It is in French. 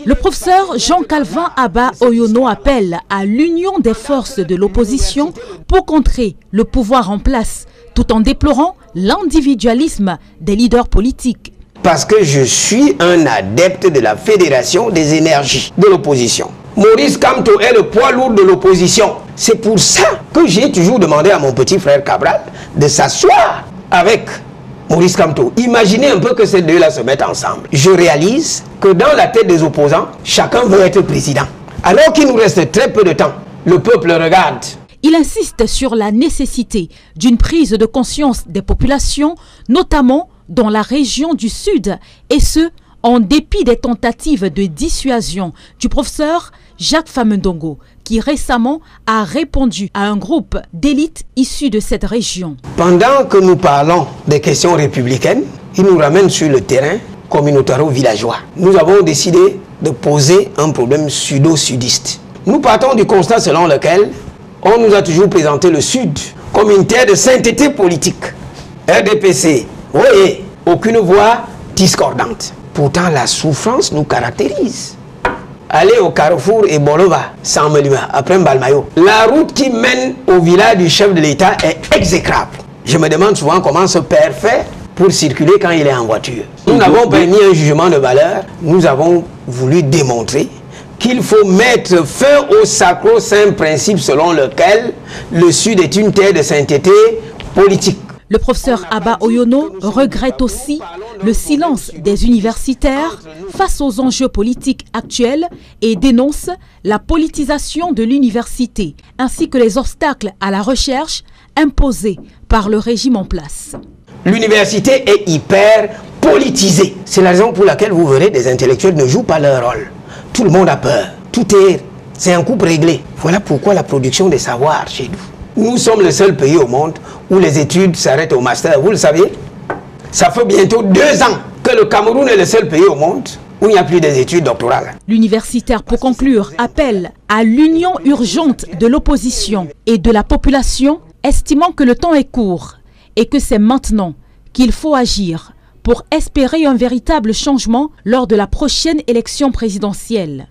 Le professeur Jean-Calvin Abba Oyono appelle à l'union des forces de l'opposition pour contrer le pouvoir en place, tout en déplorant l'individualisme des leaders politiques. Parce que je suis un adepte de la Fédération des énergies de l'opposition. Maurice Kamto est le poids lourd de l'opposition. C'est pour ça que j'ai toujours demandé à mon petit frère Cabral de s'asseoir avec Maurice Kamto. Imaginez un peu que ces deux-là se mettent ensemble. Je réalise que dans la tête des opposants, chacun veut être président. Alors qu'il nous reste très peu de temps, le peuple regarde. Il insiste sur la nécessité d'une prise de conscience des populations, notamment dans la région du Sud, et ce, en dépit des tentatives de dissuasion du professeur Jacques Famendongo, qui récemment a répondu à un groupe d'élites issus de cette région. Pendant que nous parlons des questions républicaines, il nous ramène sur le terrain communautaro-villageois. Nous avons décidé de poser un problème sudo-sudiste. Nous partons du constat selon lequel on nous a toujours présenté le Sud comme une terre de sainteté politique. RDPC, voyez, aucune voix discordante. Pourtant, la souffrance nous caractérise. Allez au Carrefour et Bolova, sans Melima, après Mbalmayo. La route qui mène au village du chef de l'État est exécrable. Je me demande souvent comment ce père fait pour circuler quand il est en voiture. Nous n'avons pas mis un jugement de valeur. Nous avons voulu démontrer qu'il faut mettre fin au sacro-saint principe selon lequel le Sud est une terre de sainteté politique. Le professeur Abba Oyono regrette aussi le silence des universitaires face aux enjeux politiques actuels et dénonce la politisation de l'université ainsi que les obstacles à la recherche imposés par le régime en place. L'université est hyper politisée. C'est la raison pour laquelle vous verrez des intellectuels ne jouent pas leur rôle. Tout le monde a peur. C'est un coup réglé. Voilà pourquoi la production des savoirs chez nous. Nous sommes le seul pays au monde où les études s'arrêtent au master. Vous le savez? Ça fait bientôt 2 ans que le Cameroun est le seul pays au monde où il n'y a plus des études doctorales. L'universitaire, pour conclure, appelle à l'union urgente de l'opposition et de la population, estimant que le temps est court et que c'est maintenant qu'il faut agir pour espérer un véritable changement lors de la prochaine élection présidentielle.